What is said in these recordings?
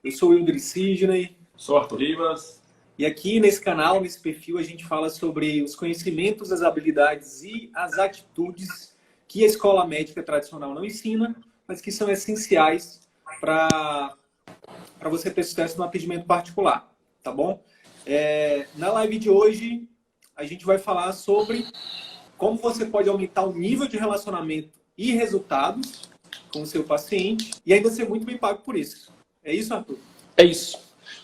Eu sou o Wilder Sidney. Sou Arthur Rivas. E aqui nesse canal, nesse perfil, a gente fala sobre os conhecimentos, as habilidades e as atitudes que a escola médica tradicional não ensina, mas que são essenciais para você ter sucesso no atendimento particular, tá bom? Na live de hoje, a gente vai falar sobre como você pode aumentar o nível de relacionamento e resultados com o seu paciente e ainda ser muito bem pago por isso. É isso, Arthur? É isso.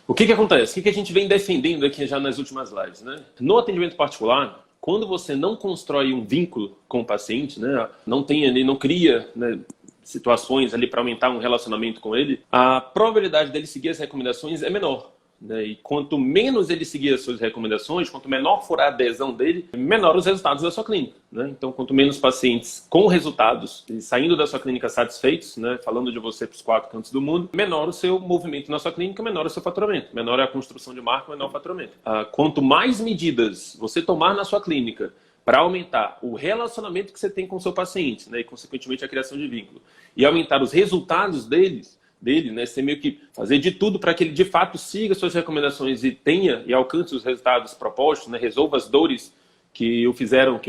O que acontece? O que a gente vem defendendo aqui já nas últimas lives, né? No atendimento particular, quando você não constrói um vínculo com o paciente, né? Não tem ali, não cria, né, situações ali para aumentar um relacionamento com ele, a probabilidade dele seguir as recomendações é menor. Né? E quanto menos ele seguir as suas recomendações, quanto menor for a adesão dele, menor os resultados da sua clínica. Né? Então, quanto menos pacientes com resultados, e saindo da sua clínica satisfeitos, né? Falando de você para os 4 cantos do mundo, menor o seu movimento na sua clínica, menor o seu faturamento. Menor é a construção de marca, menor o faturamento. Quanto mais medidas você tomar na sua clínica para aumentar o relacionamento que você tem com o seu paciente, né? E, consequentemente, a criação de vínculo, e aumentar os resultados dele, né? Você meio que fazer de tudo para que ele de fato siga suas recomendações e tenha e alcance os resultados propostos, né? Resolva as dores que o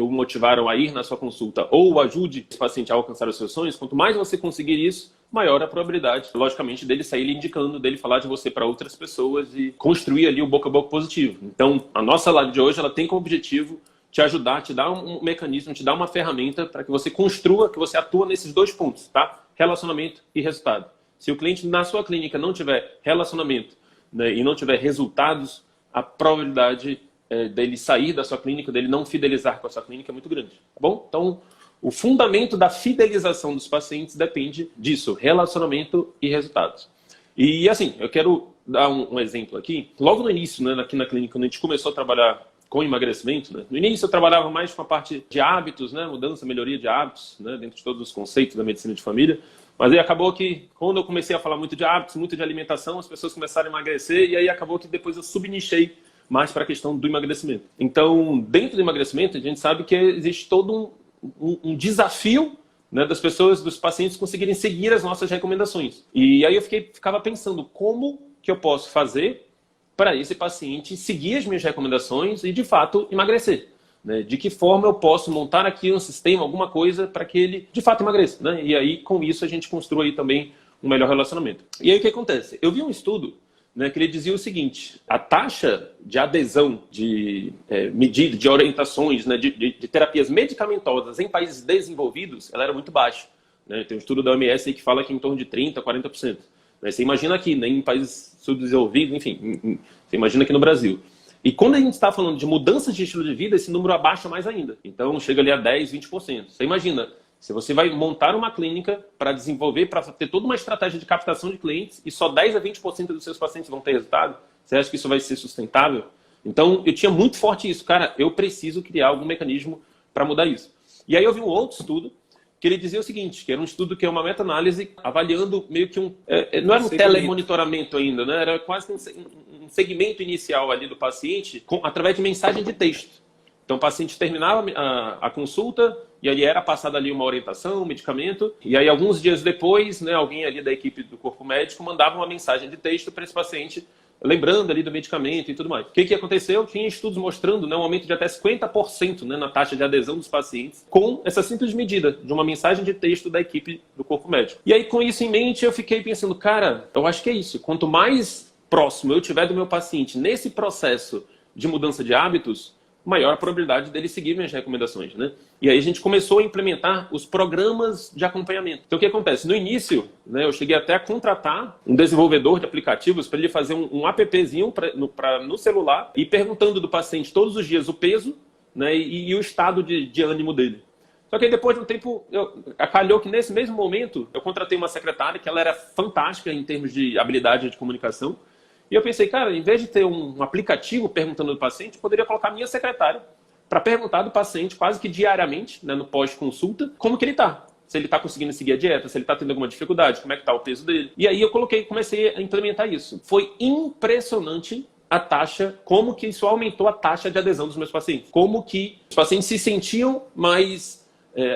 motivaram a ir na sua consulta, ou ajude esse paciente a alcançar os seus sonhos. Quanto mais você conseguir isso, maior a probabilidade, logicamente, dele sair lhe indicando, dele falar de você para outras pessoas e construir ali o boca a boca positivo. Então, a nossa live de hoje, ela tem como objetivo te ajudar, te dar um mecanismo, te dar uma ferramenta para que você construa, que você atua nesses 2 pontos, tá? Relacionamento e resultado. Se o cliente na sua clínica não tiver relacionamento, né, e não tiver resultados, a probabilidade dele sair da sua clínica, dele não fidelizar com a sua clínica é muito grande. Tá bom? Então, o fundamento da fidelização dos pacientes depende disso, relacionamento e resultados. E assim, eu quero dar um exemplo aqui. Logo no início, né, aqui na clínica, quando a gente começou a trabalhar com emagrecimento, né? No início eu trabalhava mais com a parte de hábitos, né? Mudança, melhoria de hábitos, né? Dentro de todos os conceitos da medicina de família. Mas aí acabou que, quando eu comecei a falar muito de hábitos, muito de alimentação, as pessoas começaram a emagrecer, e aí acabou que depois eu subnichei mais para a questão do emagrecimento. Então, dentro do emagrecimento, a gente sabe que existe todo um desafio, né, das pessoas, dos pacientes conseguirem seguir as nossas recomendações. E aí eu ficava pensando como que eu posso fazer para esse paciente seguir as minhas recomendações e, de fato, emagrecer. Né? De que forma eu posso montar aqui um sistema, alguma coisa, para que ele, de fato, emagreça. Né? E aí, com isso, a gente construi também um melhor relacionamento. E aí, o que acontece? Eu vi um estudo, né, que ele dizia o seguinte: a taxa de adesão de medidas, de orientações, né, de terapias medicamentosas em países desenvolvidos, ela era muito baixa. Né? Tem um estudo da OMS aí que fala que em torno de 30%, 40%. Você imagina aqui, né, em países subdesenvolvidos, enfim, você imagina aqui no Brasil. E quando a gente está falando de mudanças de estilo de vida, esse número abaixa mais ainda. Então, chega ali a 10%, 20%. Você imagina, se você vai montar uma clínica para desenvolver, para ter toda uma estratégia de captação de clientes e só 10% a 20% dos seus pacientes vão ter resultado, você acha que isso vai ser sustentável? Então, eu tinha muito forte isso. Cara, eu preciso criar algum mecanismo para mudar isso. E aí eu vi um outro estudo, que ele dizia o seguinte, que era um estudo que é uma meta-análise avaliando meio que não era um telemonitoramento ainda, né? Era quase um segmento inicial ali do paciente através de mensagem de texto. Então o paciente terminava a consulta e ali era passada ali uma orientação, um medicamento, e aí alguns dias depois, né, alguém ali da equipe do corpo médico mandava uma mensagem de texto para esse paciente, lembrando ali do medicamento e tudo mais. O que aconteceu? Tinha estudos mostrando, né, um aumento de até 50%, né, na taxa de adesão dos pacientes com essa simples medida de uma mensagem de texto da equipe do corpo médico. E aí, com isso em mente, eu fiquei pensando, cara, eu acho que é isso. Quanto mais próximo eu tiver do meu paciente nesse processo de mudança de hábitos, maior a probabilidade dele seguir minhas recomendações, né? E aí a gente começou a implementar os programas de acompanhamento. Então o que acontece? No início, né, eu cheguei até a contratar um desenvolvedor de aplicativos para ele fazer um appzinho no celular e perguntando do paciente todos os dias o peso, né, e o estado de ânimo dele. Só que aí depois de um tempo, calhou que nesse mesmo momento eu contratei uma secretária que ela era fantástica em termos de habilidade de comunicação. E eu pensei, cara, em vez de ter um aplicativo perguntando do paciente, eu poderia colocar a minha secretária para perguntar do paciente quase que diariamente, né, no pós-consulta, como que ele está. Se ele está conseguindo seguir a dieta, se ele está tendo alguma dificuldade, como é que está o peso dele. E aí eu comecei a implementar isso. Foi impressionante a taxa, como que isso aumentou a taxa de adesão dos meus pacientes. Como que os pacientes se sentiam mais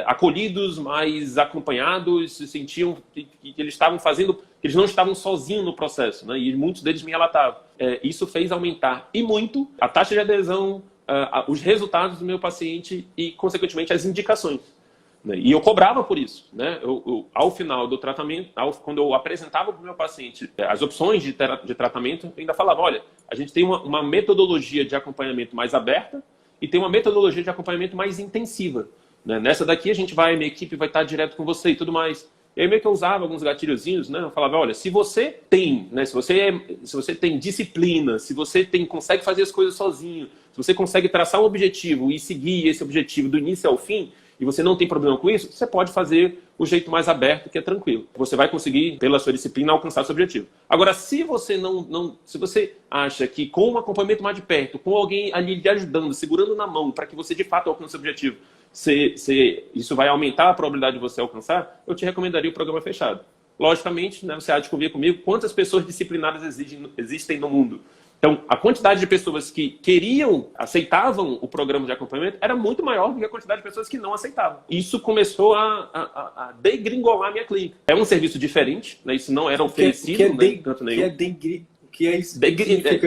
acolhidos, mais acompanhados, se sentiam que eles estavam fazendo, que que eles não estavam sozinhos no processo, né? E muitos deles me relatavam. Isso fez aumentar e muito a taxa de adesão, os resultados do meu paciente e, consequentemente, as indicações. Né? E eu cobrava por isso. Né? Ao final do tratamento, quando eu apresentava para o meu paciente as opções de tratamento, eu ainda falava, olha, a gente tem uma metodologia de acompanhamento mais aberta e tem uma metodologia de acompanhamento mais intensiva. Né? Nessa daqui, minha equipe vai estar direto com você e tudo mais. E aí meio que eu usava alguns gatilhozinhos, né? Eu falava, olha, se você tem, né? Se você tem disciplina, se você consegue fazer as coisas sozinho, se você consegue traçar um objetivo e seguir esse objetivo do início ao fim, e você não tem problema com isso, você pode fazer o jeito mais aberto, que é tranquilo. Você vai conseguir, pela sua disciplina, alcançar seu objetivo. Agora, se você se você acha que com um acompanhamento mais de perto, com alguém ali lhe ajudando, segurando na mão, para que você de fato alcance o objetivo, isso vai aumentar a probabilidade de você alcançar, eu te recomendaria o programa fechado. Logicamente, né, você há de convir comigo, quantas pessoas disciplinadas existem no mundo? Então, a quantidade de pessoas que aceitavam o programa de acompanhamento era muito maior do que a quantidade de pessoas que não aceitavam. Isso começou a degringolar a minha clínica. É um serviço diferente, né? Isso não era oferecido em canto nenhum. Que é isso?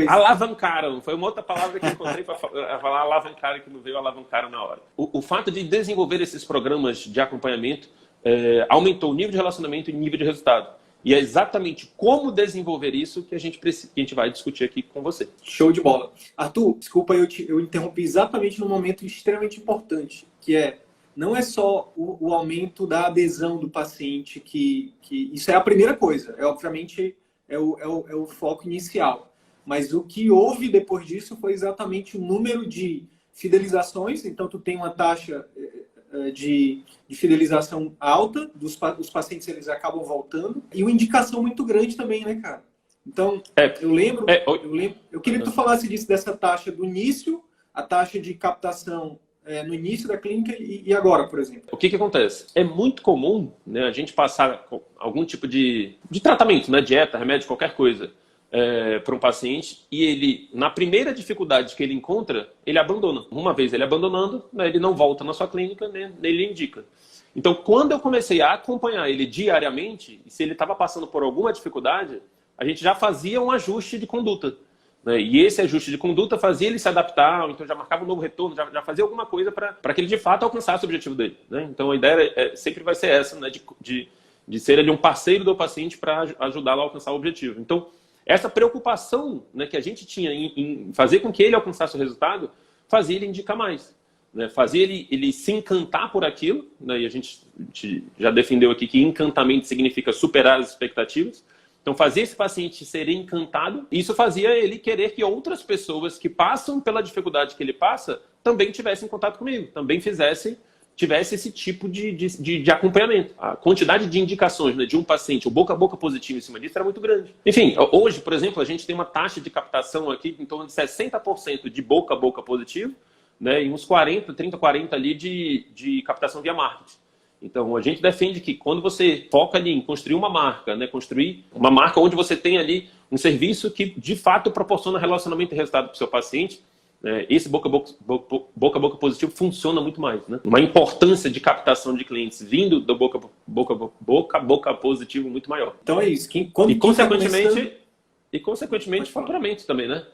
Alavancaram. Foi uma outra palavra que eu encontrei para falar alavancaram, que não veio alavancaram na hora. O fato de desenvolver esses programas de acompanhamento aumentou o nível de relacionamento e o nível de resultado. E é exatamente como desenvolver isso que a gente vai discutir aqui com você. Show de bola. Arthur, desculpa, eu interrompi exatamente num momento extremamente importante, que não é só o aumento da adesão do paciente, que isso é a primeira coisa, obviamente é o foco inicial. Mas o que houve depois disso foi exatamente o número de fidelizações, então tu tem uma taxa de fidelização alta, os pacientes eles acabam voltando, e uma indicação muito grande também, né, cara? Então, eu queria que tu falasse dessa taxa do início, a taxa de captação no início da clínica e agora, por exemplo. O que acontece? É muito comum, né, a gente passar algum tipo de tratamento, né, dieta, remédio, qualquer coisa, para um paciente, e ele, na primeira dificuldade que ele encontra, ele abandona. Uma vez ele abandonando, né, ele não volta na sua clínica, né, ele indica. Então, quando eu comecei a acompanhar ele diariamente, e se ele estava passando por alguma dificuldade, a gente já fazia um ajuste de conduta. Né, e esse ajuste de conduta fazia ele se adaptar, ou então já marcava um novo retorno, já fazia alguma coisa para que ele de fato alcançasse o objetivo dele. Né? Então, a ideia sempre vai ser essa, né, de ser ali um parceiro do paciente para ajudá-lo a alcançar o objetivo. Então, essa preocupação, né, que a gente tinha em fazer com que ele alcançasse o resultado, fazia ele indicar mais. Né, fazia ele se encantar por aquilo, né, e a gente já defendeu aqui que encantamento significa superar as expectativas. Então, fazia esse paciente ser encantado, e isso fazia ele querer que outras pessoas que passam pela dificuldade que ele passa também tivessem contato comigo, também tivesse esse tipo de acompanhamento. A quantidade de indicações, né, de um paciente, o boca a boca positivo em cima disso era muito grande. Enfim, hoje, por exemplo, a gente tem uma taxa de captação aqui em torno de 60% de boca a boca positivo, né, e uns 30-40% ali de captação via marketing. Então, a gente defende que quando você foca ali em construir uma marca, né, construir uma marca onde você tem ali um serviço que de fato proporciona relacionamento e resultado para o seu paciente, esse boca a boca positivo funciona muito mais, né? Uma importância de captação de clientes vindo do boca a boca positivo muito maior. Então é isso. Consequentemente faturamento também, né?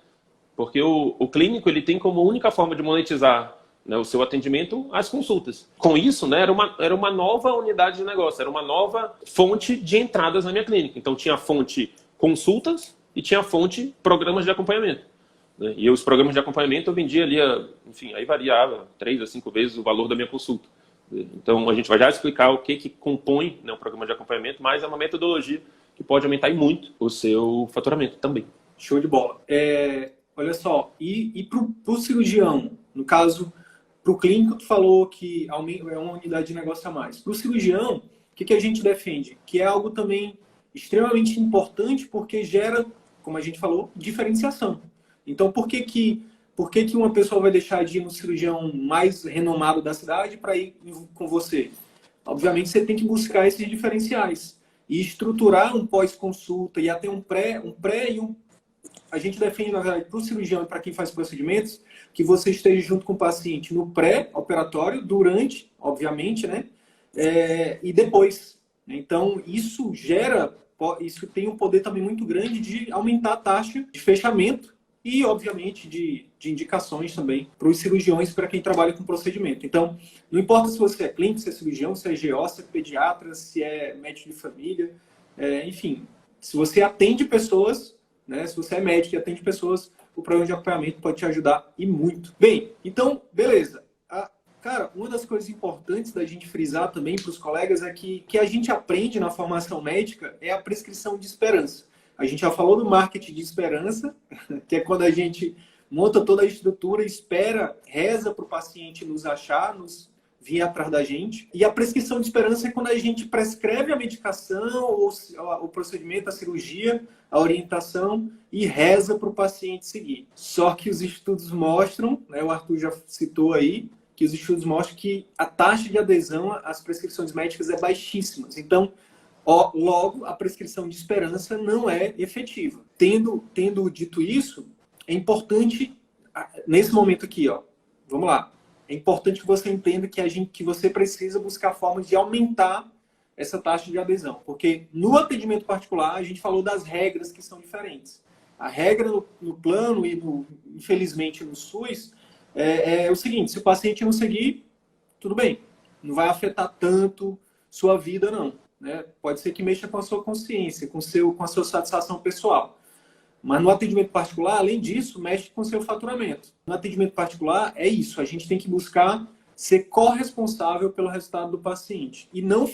Porque o clínico ele tem como única forma de monetizar, né, o seu atendimento as consultas. Com isso, né, era uma nova unidade de negócio, era uma nova fonte de entradas na minha clínica. Então tinha a fonte consultas e tinha a fonte programas de acompanhamento. E os programas de acompanhamento eu vendia ali, enfim, aí variava 3 a 5 vezes o valor da minha consulta. Então a gente vai já explicar o que compõe, né, um programa de acompanhamento, mas é uma metodologia que pode aumentar e muito o seu faturamento também. Show de bola. Olha só, e para o cirurgião, no caso, para o clínico tu falou que é uma unidade de negócio a mais. Para o cirurgião, o que a gente defende? Que é algo também extremamente importante porque gera, como a gente falou, diferenciação. Então, por que uma pessoa vai deixar de ir no cirurgião mais renomado da cidade para ir com você? Obviamente, você tem que buscar esses diferenciais e estruturar um pós-consulta e até um pré e um... A gente defende, na verdade, para o cirurgião e para quem faz procedimentos, que você esteja junto com o paciente no pré-operatório, durante, obviamente, né? E depois. Então, isso gera isso tem um poder também muito grande de aumentar a taxa de fechamento e, obviamente, de indicações também para os cirurgiões, para quem trabalha com procedimento. Então, não importa se você é clínico, se é cirurgião, se é GO, se é pediatra, se é médico de família, enfim, se você atende pessoas, né, se você é médico e atende pessoas, o programa de acompanhamento pode te ajudar e muito. Bem, então, beleza. Cara, uma das coisas importantes da gente frisar também para os colegas é que a gente aprende na formação médica é a prescrição de esperança. A gente já falou do marketing de esperança, que é quando a gente monta toda a estrutura, espera, reza para o paciente nos achar, vir atrás da gente. E a prescrição de esperança é quando a gente prescreve a medicação, ou o procedimento, a cirurgia, a orientação e reza para o paciente seguir. Só que os estudos mostram, né, o Arthur já citou aí, que os estudos mostram que a taxa de adesão às prescrições médicas é baixíssima. Então, logo, a prescrição de esperança não é efetiva. Tendo dito isso, é importante, nesse momento aqui, vamos lá, é importante que você entenda que você precisa buscar formas de aumentar essa taxa de adesão. Porque no atendimento particular, a gente falou das regras que são diferentes. A regra no plano e, infelizmente, no SUS, é o seguinte: se o paciente não seguir, tudo bem, não vai afetar tanto sua vida, não. Né? Pode ser que mexa com a sua consciência, com a sua satisfação pessoal. Mas no atendimento particular, além disso, mexe com o seu faturamento. No atendimento particular, é isso. A gente tem que buscar ser corresponsável pelo resultado do paciente. E não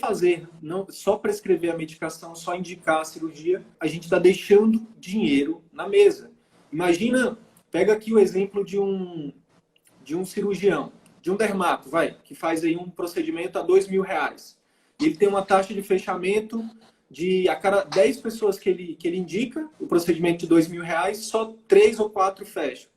só prescrever a medicação, só indicar a cirurgia, a gente está deixando dinheiro na mesa. Imagina, pega aqui o exemplo de um cirurgião, de um dermato, que faz aí um procedimento a R$2.000. Ele tem uma taxa de fechamento a cada 10 pessoas que ele indica, o procedimento de R$2.000, só 3 ou 4 fecham.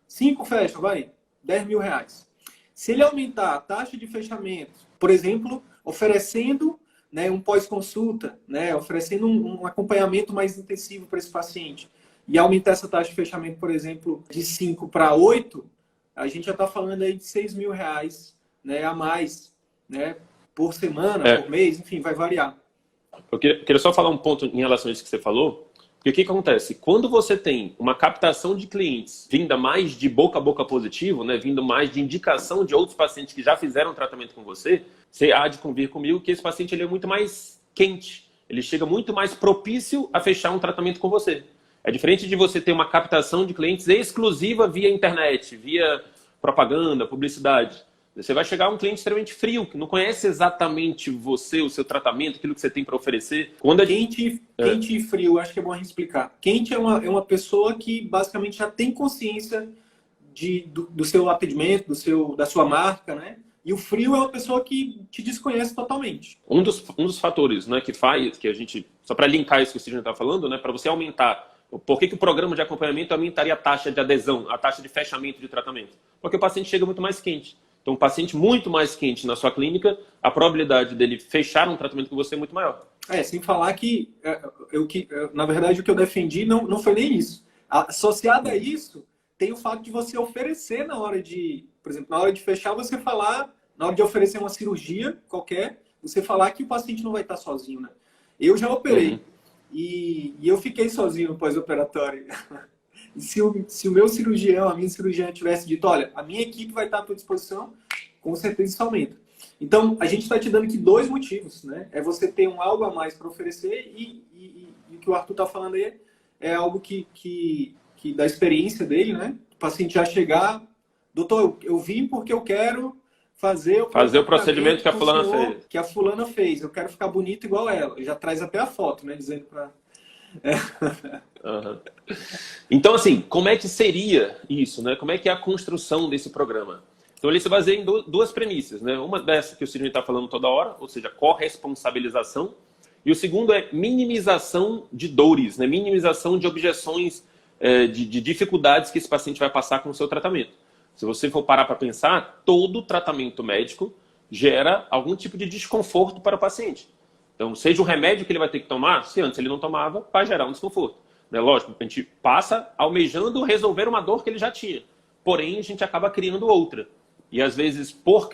5 fecham, R$10.000. Se ele aumentar a taxa de fechamento, por exemplo, oferecendo, né, um pós-consulta, né, oferecendo um acompanhamento mais intensivo para esse paciente, e aumentar essa taxa de fechamento, por exemplo, de 5 para 8, a gente já está falando aí de R$6.000, né, a mais, né, por semana, por mês, enfim, vai variar. Eu queria só falar um ponto em relação a isso que você falou, porque o que acontece? Quando você tem uma captação de clientes vinda mais de boca a boca positivo, né, vindo mais de indicação de outros pacientes que já fizeram tratamento com você, você há de convir comigo que esse paciente ele é muito mais quente, ele chega muito mais propício a fechar um tratamento com você. É diferente de você ter uma captação de clientes exclusiva via internet, via propaganda, publicidade. Você vai chegar a um cliente extremamente frio, que não conhece exatamente você, o seu tratamento, aquilo que você tem para oferecer. Quente e frio, acho que é bom a gente explicar. Quente é uma pessoa que basicamente já tem consciência do seu atendimento, da sua marca, né? E o frio é uma pessoa que te desconhece totalmente. Um dos fatores, né, que a gente, só para linkar isso que o Sidney está falando, né, para você aumentar, por que o programa de acompanhamento aumentaria a taxa de adesão, a taxa de fechamento de tratamento? Porque o paciente chega muito mais quente. Então, um paciente muito mais quente na sua clínica, a probabilidade dele fechar um tratamento com você é muito maior. Sem falar que, na verdade, o que eu defendi não foi nem isso. Associado a isso, tem o fato de você oferecer na hora de, por exemplo, na hora de fechar, você falar, na hora de oferecer uma cirurgia qualquer, você falar que o paciente não vai estar sozinho, né? Eu já operei e eu fiquei sozinho no pós-operatório. Se o meu cirurgião, a minha cirurgiã tivesse dito, olha, a minha equipe vai estar à tua disposição, com certeza isso aumenta. Então, a gente está te dando aqui 2 motivos, né? É você ter algo a mais para oferecer e o que o Arthur está falando aí é algo que da experiência dele, né? O paciente já chegar, doutor, eu vim porque eu quero fazer o procedimento que a fulana fez. Que a fulana fez, eu quero ficar bonito igual ela. Já traz até a foto, né? Dizendo para... Então, assim, como é que seria isso, né? Como é que é a construção desse programa? Então, ele se baseia em 2 premissas, né? Uma dessa que o Sidney está falando toda hora, ou seja, corresponsabilização, e o segundo é minimização de dores, né? Minimização de objeções, de dificuldades que esse paciente vai passar com o seu tratamento. Se você for parar para pensar, todo tratamento médico gera algum tipo de desconforto para o paciente. Então, seja o remédio que ele vai ter que tomar, se antes ele não tomava, vai gerar um desconforto. Né? Lógico, a gente passa almejando resolver uma dor que ele já tinha. Porém, a gente acaba criando outra. E às vezes, por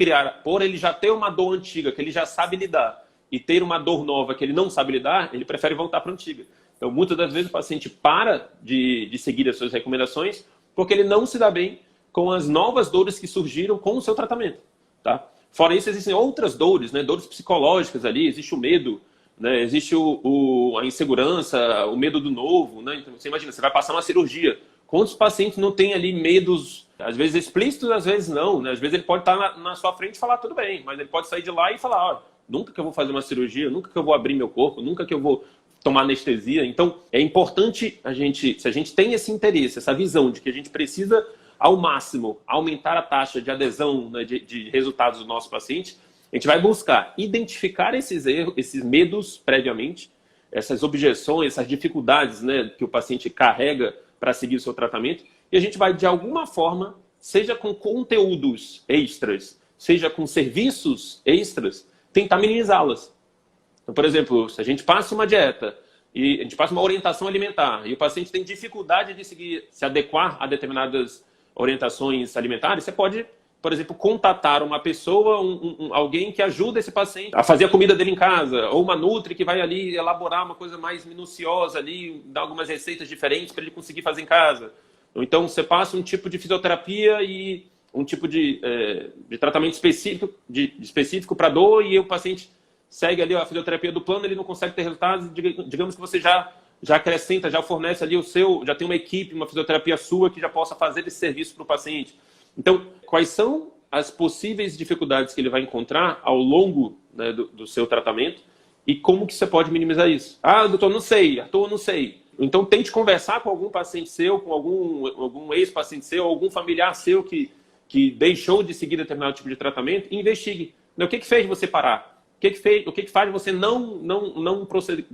ele já ter uma dor antiga, que ele já sabe lidar, e ter uma dor nova que ele não sabe lidar, ele prefere voltar para a antiga. Então, muitas das vezes o paciente para de seguir as suas recomendações porque ele não se dá bem com as novas dores que surgiram com o seu tratamento, tá? Fora isso, existem outras dores, né? Dores psicológicas ali, existe o medo, né? Existe a insegurança, o medo do novo, né? Então, você imagina, você vai passar uma cirurgia. Quantos pacientes não têm ali medos, às vezes explícitos, às vezes não, né? Às vezes ele pode estar na sua frente e falar tudo bem, mas ele pode sair de lá e falar, ó, nunca que eu vou fazer uma cirurgia, nunca que eu vou abrir meu corpo, nunca que eu vou tomar anestesia. Então, é importante se a gente tem esse interesse, essa visão de que a gente precisa, ao máximo, aumentar a taxa de adesão, né, de resultados do nosso paciente, a gente vai buscar identificar esses erros, esses medos previamente, essas objeções, essas dificuldades, né, que o paciente carrega para seguir o seu tratamento, e a gente vai, de alguma forma, seja com conteúdos extras, seja com serviços extras, tentar minimizá-las. Então, por exemplo, se a gente passa uma dieta e a gente passa uma orientação alimentar e o paciente tem dificuldade de se adequar a determinadas orientações alimentares, você pode, por exemplo, contatar uma pessoa, alguém que ajuda esse paciente a fazer a comida dele em casa, ou uma nutri que vai ali elaborar uma coisa mais minuciosa ali, dar algumas receitas diferentes para ele conseguir fazer em casa. Ou então você passa um tipo de fisioterapia e um tipo de tratamento específico para dor e o paciente segue ali a fisioterapia do plano, ele não consegue ter resultados, digamos que você já acrescenta, já fornece ali já tem uma equipe, uma fisioterapia sua que já possa fazer esse serviço para o paciente. Então, quais são as possíveis dificuldades que ele vai encontrar ao longo, né, do seu tratamento e como que você pode minimizar isso? Ah, doutor, não sei, Arthur, não sei. Então, tente conversar com algum paciente seu, com algum ex-paciente seu, algum familiar seu que deixou de seguir determinado tipo de tratamento e investigue. O que fez você parar? O que faz você não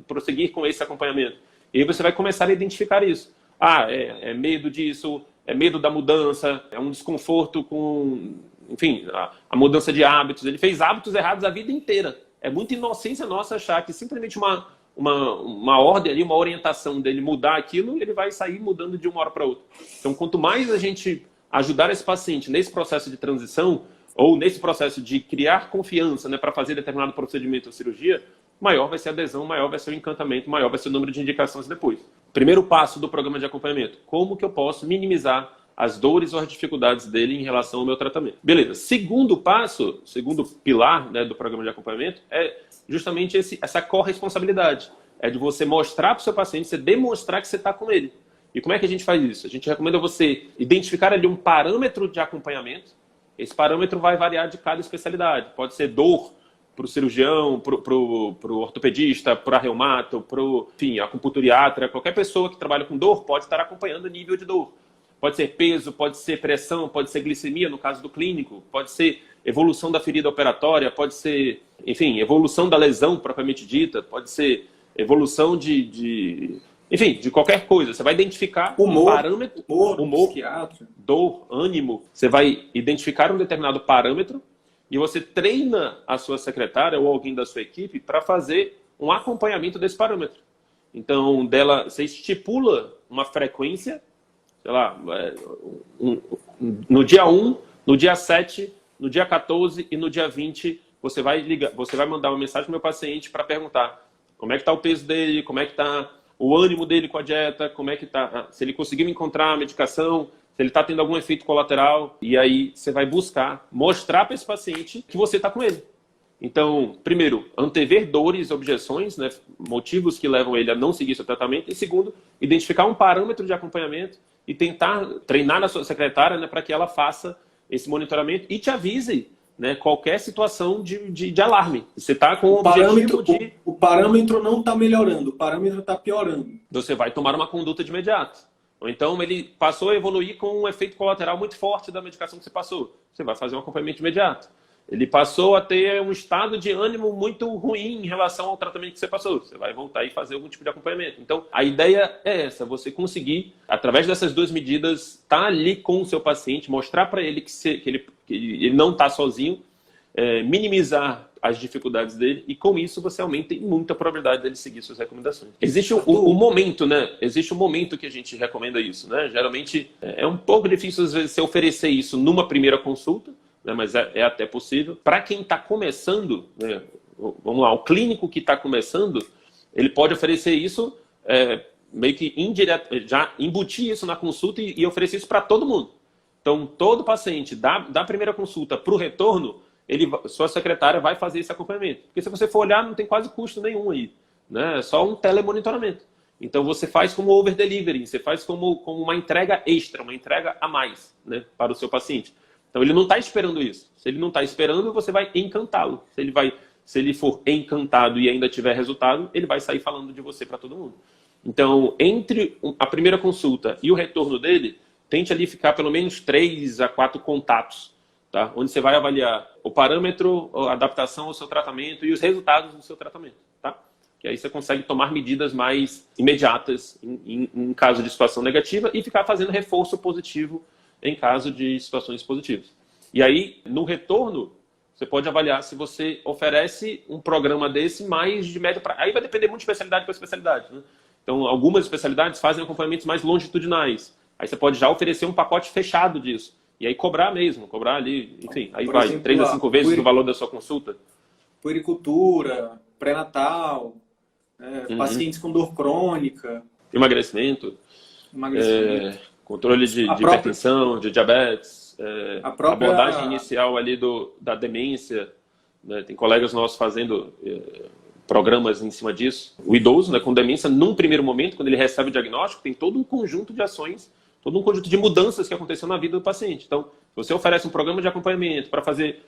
prosseguir com esse acompanhamento? E aí você vai começar a identificar isso. Ah, é medo disso, é medo da mudança, é um desconforto com, enfim, a mudança de hábitos. Ele fez hábitos errados a vida inteira. É muita inocência nossa achar que simplesmente uma ordem ali, uma orientação dele mudar aquilo, ele vai sair mudando de uma hora para outra. Então, quanto mais a gente ajudar esse paciente nesse processo de transição, ou nesse processo de criar confiança, né, para fazer determinado procedimento ou cirurgia, maior vai ser a adesão, maior vai ser o encantamento, maior vai ser o número de indicações depois. Primeiro passo do programa de acompanhamento: como que eu posso minimizar as dores ou as dificuldades dele em relação ao meu tratamento? Beleza. Segundo passo, segundo pilar, né, do programa de acompanhamento é justamente essa corresponsabilidade. É de você mostrar para o seu paciente, você demonstrar que você está com ele. E como é que a gente faz isso? A gente recomenda você identificar ali um parâmetro de acompanhamento. Esse parâmetro vai variar de cada especialidade. Pode ser dor para o cirurgião, para o ortopedista, para o reumato, enfim, acupunturiatra. Qualquer pessoa que trabalha com dor pode estar acompanhando o nível de dor. Pode ser peso, pode ser pressão, pode ser glicemia, no caso do clínico. Pode ser evolução da ferida operatória, pode ser, enfim, evolução da lesão propriamente dita. Pode ser evolução enfim, de qualquer coisa. Você vai identificar um parâmetro, humor, dor, ânimo. Você vai identificar um determinado parâmetro e você treina a sua secretária ou alguém da sua equipe para fazer um acompanhamento desse parâmetro. Então, você estipula uma frequência, sei lá, no dia 1, no dia 7, no dia 14 e no dia 20, você vai mandar uma mensagem para o meu paciente para perguntar como é que está o peso dele, como é que está o ânimo dele com a dieta, como é que tá, se ele conseguiu encontrar a medicação, se ele está tendo algum efeito colateral. E aí você vai buscar mostrar para esse paciente que você está com ele. Então, primeiro, antever dores, objeções, né, motivos que levam ele a não seguir seu tratamento. E segundo, identificar um parâmetro de acompanhamento e tentar treinar a sua secretária, né, para que ela faça esse monitoramento e te avise, né, qualquer situação de alarme. Você está com o objetivo de... O parâmetro não está melhorando, o parâmetro está piorando. Você vai tomar uma conduta de imediato. Ou então ele passou a evoluir com um efeito colateral muito forte da medicação que você passou. Você vai fazer um acompanhamento imediato. Ele passou a ter um estado de ânimo muito ruim em relação ao tratamento que você passou. Você vai voltar e fazer algum tipo de acompanhamento. Então, a ideia é essa, você conseguir, através dessas duas medidas, estar ali com o seu paciente, mostrar para ele que ele não está sozinho, minimizar as dificuldades dele e, com isso, você aumenta muito a probabilidade dele seguir suas recomendações. Existe um momento, né? Existe um momento que a gente recomenda isso, né? Geralmente, é um pouco difícil, às vezes, você oferecer isso numa primeira consulta, né, mas é até possível. Para quem está começando, né, vamos lá, o clínico que está começando, ele pode oferecer isso meio que indireto, já embutir isso na consulta e oferecer isso para todo mundo. Então, todo paciente da primeira consulta para o retorno, sua secretária vai fazer esse acompanhamento. Porque se você for olhar, não tem quase custo nenhum aí, né? É só um telemonitoramento. Então, você faz como over-delivery, você faz como uma entrega extra, uma entrega a mais, né, para o seu paciente. Então, ele não está esperando isso. Se ele não está esperando, você vai encantá-lo. Se ele for encantado e ainda tiver resultado, ele vai sair falando de você para todo mundo. Então, entre a primeira consulta e o retorno dele, tente ali ficar pelo menos 3 a 4 contatos, tá? Onde você vai avaliar o parâmetro, a adaptação ao seu tratamento e os resultados do seu tratamento, tá? Que aí você consegue tomar medidas mais imediatas em caso de situação negativa e ficar fazendo reforço positivo em caso de situações positivas. E aí, no retorno, você pode avaliar se você oferece um programa desse mais de médio prazo. Aí vai depender muito de especialidade para especialidade, né? Então, algumas especialidades fazem acompanhamentos mais longitudinais. Aí você pode já oferecer um pacote fechado disso. E aí cobrar mesmo, cobrar ali, enfim, aí vai, exemplo, 3 a 5 vezes o valor da sua consulta. Puericultura, pré-natal, pacientes com dor crônica. Emagrecimento. Controle de hipertensão, de diabetes. Abordagem inicial ali da demência. Né? Tem colegas nossos fazendo programas em cima disso. O idoso, né, com demência, num primeiro momento, quando ele recebe o diagnóstico, tem todo um conjunto de ações, todo um conjunto de mudanças que aconteceu na vida do paciente. Então, se você oferece um programa de acompanhamento para fazer,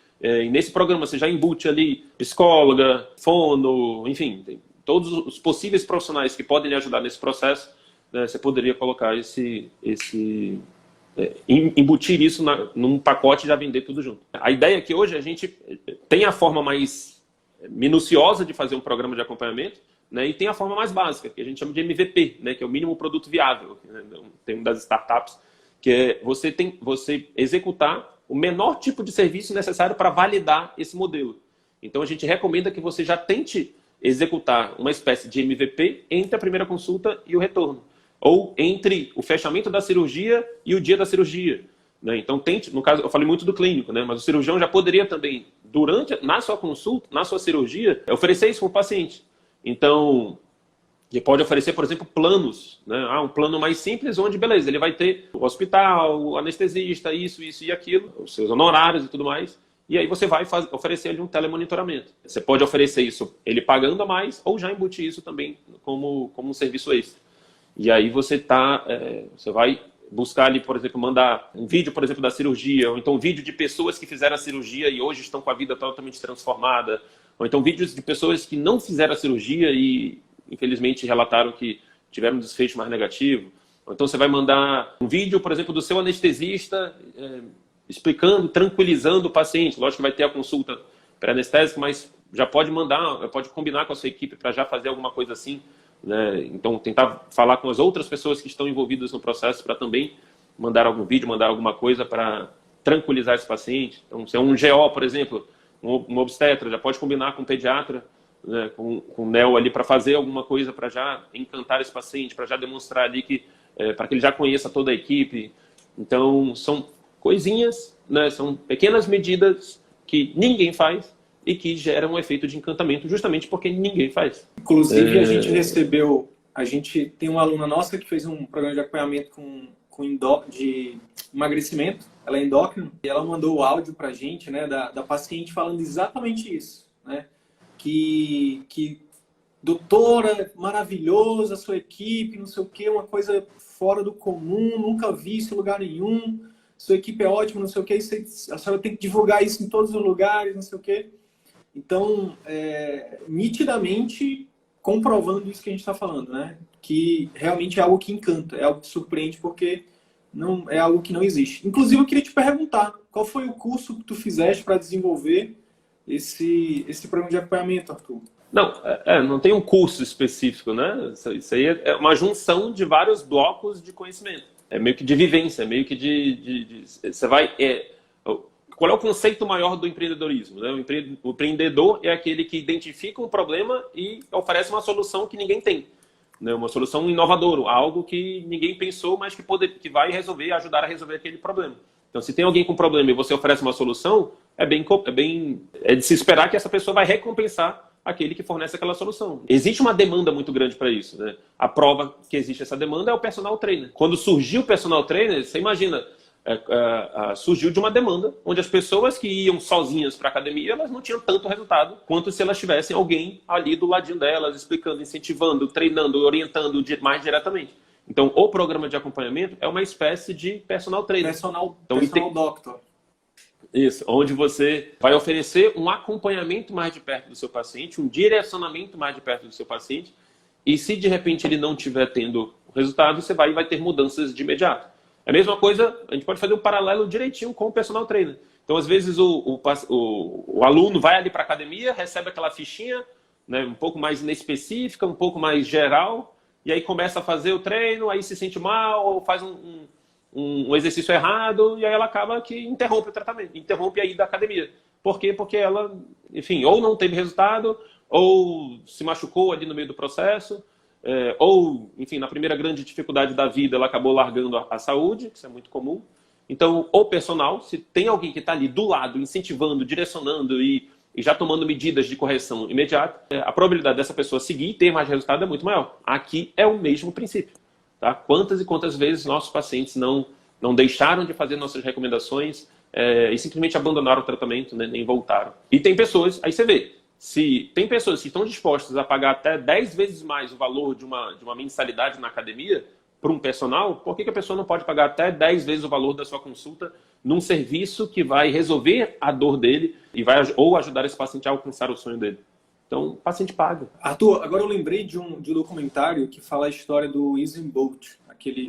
nesse programa você já embute ali psicóloga, fono, enfim, tem todos os possíveis profissionais que podem lhe ajudar nesse processo, né, você poderia colocar embutir isso num pacote e já vender tudo junto. A ideia é que hoje a gente tem a forma mais minuciosa de fazer um programa de acompanhamento, né, e tem a forma mais básica, que a gente chama de MVP, né, que é o mínimo produto viável, né, tem um das startups, que é você executar o menor tipo de serviço necessário para validar esse modelo. Então a gente recomenda que você já tente executar uma espécie de MVP entre a primeira consulta e o retorno, ou entre o fechamento da cirurgia e o dia da cirurgia. Né? Então, no caso, eu falei muito do clínico, né? Mas o cirurgião já poderia também, na sua consulta, na sua cirurgia, oferecer isso para o paciente. Então, ele pode oferecer, por exemplo, planos. Né? Um plano mais simples, onde, beleza, ele vai ter o hospital, o anestesista, isso e aquilo, os seus honorários e tudo mais. E aí você vai oferecer ele um telemonitoramento. Você pode oferecer isso ele pagando a mais, ou já embutir isso também como um serviço extra. E aí você vai buscar ali, por exemplo, mandar um vídeo, por exemplo, da cirurgia, ou então um vídeo de pessoas que fizeram a cirurgia e hoje estão com a vida totalmente transformada, ou então vídeos de pessoas que não fizeram a cirurgia e, infelizmente, relataram que tiveram um desfecho mais negativo. Ou então você vai mandar um vídeo, por exemplo, do seu anestesista explicando, tranquilizando o paciente. Lógico que vai ter a consulta pré-anestésica, mas já pode combinar com a sua equipe para já fazer alguma coisa assim. Né? Então, tentar falar com as outras pessoas que estão envolvidas no processo para também mandar algum vídeo, mandar alguma coisa para tranquilizar esse paciente. Então, se é um GO, por exemplo, um obstetra, já pode combinar com um pediatra, né, com o neo ali para fazer alguma coisa para já encantar esse paciente, para já demonstrar ali para que ele já conheça toda a equipe. Então, são coisinhas, né, são pequenas medidas que ninguém faz e que geram um efeito de encantamento justamente porque ninguém faz. Inclusive, a gente tem uma aluna nossa que fez um programa de acompanhamento de emagrecimento, ela é endócrina, e ela mandou o áudio pra gente, né, da paciente falando exatamente isso, né, que doutora, maravilhosa, sua equipe, não sei o quê, uma coisa fora do comum, nunca vi isso em lugar nenhum, sua equipe é ótima, não sei o quê, a senhora tem que divulgar isso em todos os lugares, não sei o quê. Então, nitidamente comprovando isso que a gente está falando, né? Que realmente é algo que encanta, é algo que surpreende, porque não é algo que não existe. Inclusive, eu queria te perguntar, qual foi o curso que tu fizeste para desenvolver esse programa de acompanhamento, Arthur? Não tem um curso específico, né? Isso aí é uma junção de vários blocos de conhecimento. É meio que de vivência, meio que você vai... Qual é o conceito maior do empreendedorismo? Né? O empreendedor é aquele que identifica um problema e oferece uma solução que ninguém tem. Né? Uma solução inovadora, algo que ninguém pensou, mas que vai ajudar a resolver aquele problema. Então, se tem alguém com problema e você oferece uma solução, é de se esperar que essa pessoa vai recompensar aquele que fornece aquela solução. Existe uma demanda muito grande para isso, né? A prova que existe essa demanda é o personal trainer. Quando surgiu o personal trainer, você imagina, surgiu de uma demanda onde as pessoas que iam sozinhas para a academia, elas não tinham tanto resultado quanto se elas tivessem alguém ali do ladinho delas, explicando, incentivando, treinando, orientando mais diretamente. Então, o programa de acompanhamento é uma espécie de personal trainer. Personal doctor. Isso, onde você vai oferecer um acompanhamento mais de perto do seu paciente, um direcionamento mais de perto do seu paciente, e se de repente ele não estiver tendo resultado, você vai ter mudanças de imediato. É a mesma coisa, a gente pode fazer um paralelo direitinho com o personal trainer. Então, às vezes, o aluno vai ali para a academia, recebe aquela fichinha, né, um pouco mais inespecífica, um pouco mais geral, e aí começa a fazer o treino, aí se sente mal, ou faz um exercício errado, e aí ela acaba que interrompe o tratamento, interrompe a ida da academia. Por quê? Porque ela, enfim, ou não teve resultado, ou se machucou ali no meio do processo, ou, enfim, na primeira grande dificuldade da vida, ela acabou largando a saúde, isso é muito comum. Então, o personal, se tem alguém que está ali do lado, incentivando, direcionando e já tomando medidas de correção imediata, a probabilidade dessa pessoa seguir e ter mais resultado é muito maior. Aqui é o mesmo princípio. Tá? Quantas e quantas vezes nossos pacientes não deixaram de fazer nossas recomendações e simplesmente abandonaram o tratamento, né, nem voltaram. E tem pessoas, aí você vê, se tem pessoas que estão dispostas a pagar até 10 vezes mais o valor de uma mensalidade na academia para um personal, por que a pessoa não pode pagar até 10 vezes o valor da sua consulta num serviço que vai resolver a dor dele ou ajudar esse paciente a alcançar o sonho dele? Então, o paciente paga. Arthur, agora eu lembrei de um documentário que fala a história do Usain Bolt,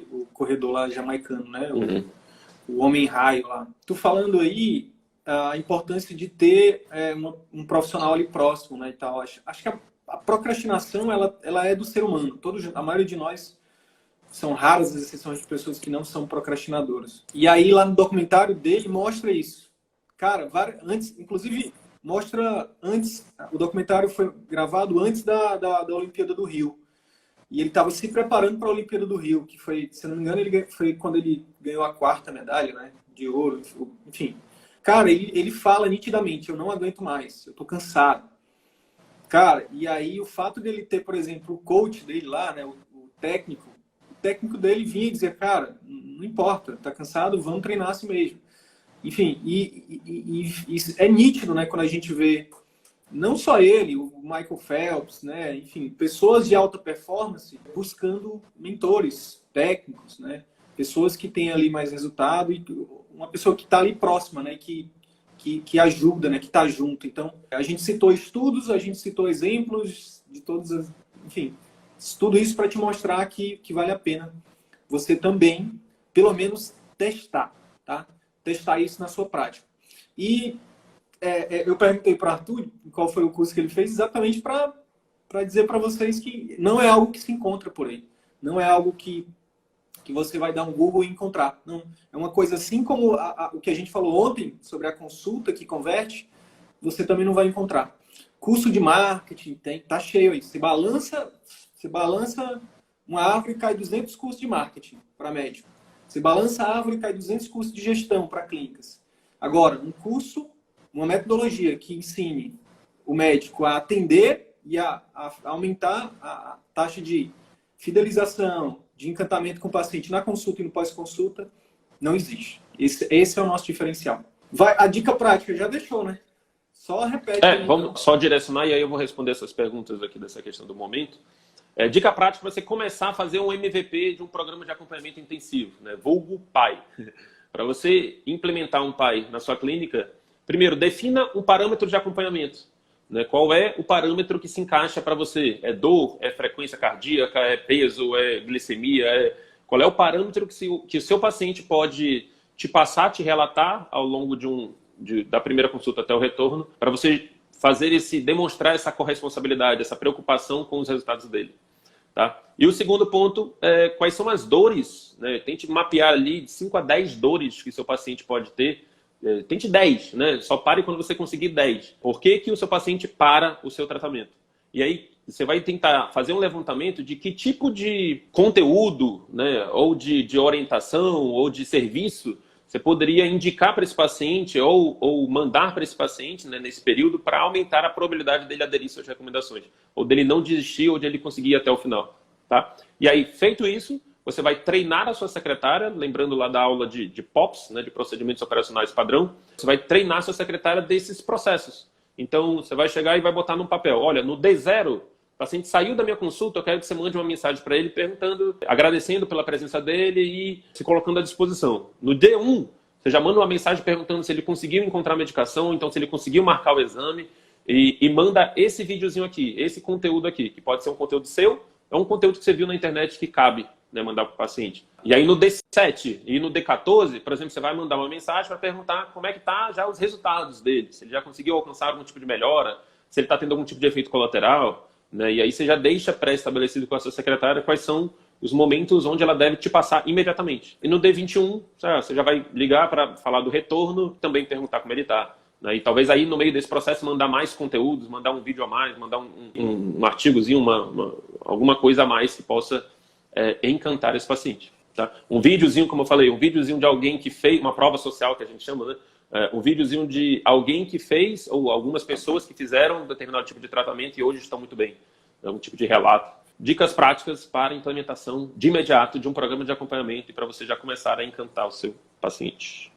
o corredor lá jamaicano, né? O Homem-Raio lá. Tu falando aí a importância de ter um profissional ali próximo, né, e tal. Acho que a procrastinação, ela é do ser humano. A maioria de nós são raras as exceções de pessoas que não são procrastinadoras. E aí, lá no documentário dele, mostra isso. Cara, inclusive, mostra antes... O documentário foi gravado antes da Olimpíada do Rio. E ele estava se preparando para a Olimpíada do Rio, que foi, se não me engano, foi quando ele ganhou a 4ª medalha, né, de ouro, enfim. Cara, ele fala nitidamente, eu não aguento mais, eu tô cansado. Cara, e aí o fato dele ter, por exemplo, o coach dele lá, né, o técnico dele vinha e dizia, cara, não importa, tá cansado, vamos treinar assim mesmo. Enfim, e é nítido, né, quando a gente vê, não só ele, o Michael Phelps, né, enfim, pessoas de alta performance buscando mentores técnicos, né, pessoas que têm ali mais resultado e uma pessoa que está ali próxima, né, que ajuda, né, que está junto. Então, a gente citou estudos, a gente citou exemplos de todas as... Enfim, tudo isso para te mostrar que vale a pena você também, pelo menos, testar, tá? Testar isso na sua prática. E eu perguntei para o Arthur qual foi o curso que ele fez, exatamente para dizer para vocês que não é algo que se encontra por aí. Não é algo que você vai dar um Google e encontrar. Não. É uma coisa assim como o que a gente falou ontem sobre a consulta que converte, você também não vai encontrar. Curso de marketing, tá cheio aí. Você balança uma árvore e cai 200 cursos de marketing para médico. Você balança a árvore e cai 200 cursos de gestão para clínicas. Agora, um curso, uma metodologia que ensine o médico a atender e a aumentar a taxa de fidelização, de encantamento com o paciente na consulta e no pós-consulta, não existe. Esse é o nosso diferencial. A dica prática já deixou, né? Só repete. Vamos só direcionar e aí eu vou responder essas perguntas aqui dessa questão do momento. Dica prática para você começar a fazer um MVP de um programa de acompanhamento intensivo, né? Vulgo PAI. Para você implementar um PAI na sua clínica, primeiro, defina um parâmetro de acompanhamento. Né? Qual é o parâmetro que se encaixa para você? É dor? É frequência cardíaca? É peso? É glicemia? Qual é o parâmetro que o seu paciente pode te passar, te relatar ao longo da primeira consulta até o retorno, para você demonstrar essa corresponsabilidade, essa preocupação com os resultados dele. Tá? E o segundo ponto é quais são as dores, né? Tente mapear ali de 5 a 10 dores que seu paciente pode ter. Tente 10, né? Só pare quando você conseguir 10. Por que o seu paciente para o seu tratamento? E aí você vai tentar fazer um levantamento de que tipo de conteúdo, né? Ou de orientação ou de serviço você poderia indicar para esse paciente ou mandar para esse paciente, né, nesse período, para aumentar a probabilidade dele aderir às suas recomendações, ou dele não desistir, ou de ele conseguir ir até o final. Tá? E aí, feito isso, você vai treinar a sua secretária, lembrando lá da aula de POPs, né, de procedimentos operacionais padrão, você vai treinar a sua secretária desses processos. Então, você vai chegar e vai botar num papel, olha, no D0, o paciente saiu da minha consulta, eu quero que você mande uma mensagem para ele perguntando, agradecendo pela presença dele e se colocando à disposição. No D1, você já manda uma mensagem perguntando se ele conseguiu encontrar a medicação, então se ele conseguiu marcar o exame, e manda esse videozinho aqui, esse conteúdo aqui, que pode ser um conteúdo seu, é um conteúdo que você viu na internet que cabe, né, mandar para o paciente. E aí no D7 e no D14, por exemplo, você vai mandar uma mensagem para perguntar como é que tá já os resultados dele, se ele já conseguiu alcançar algum tipo de melhora, se ele está tendo algum tipo de efeito colateral, né, e aí você já deixa pré-estabelecido com a sua secretária quais são os momentos onde ela deve te passar imediatamente. E no D21, você já vai ligar para falar do retorno, também perguntar como ele está. E talvez aí no meio desse processo mandar mais conteúdos, mandar um vídeo a mais, mandar um artigozinho, alguma coisa a mais que possa encantar esse paciente. Tá? Um videozinho, como eu falei, um videozinho de alguém que fez, uma prova social que a gente chama, né? Um videozinho de alguém que fez, ou algumas pessoas que fizeram um determinado tipo de tratamento e hoje estão muito bem. É um tipo de relato. Dicas práticas para a implementação de imediato de um programa de acompanhamento e para você já começar a encantar o seu paciente.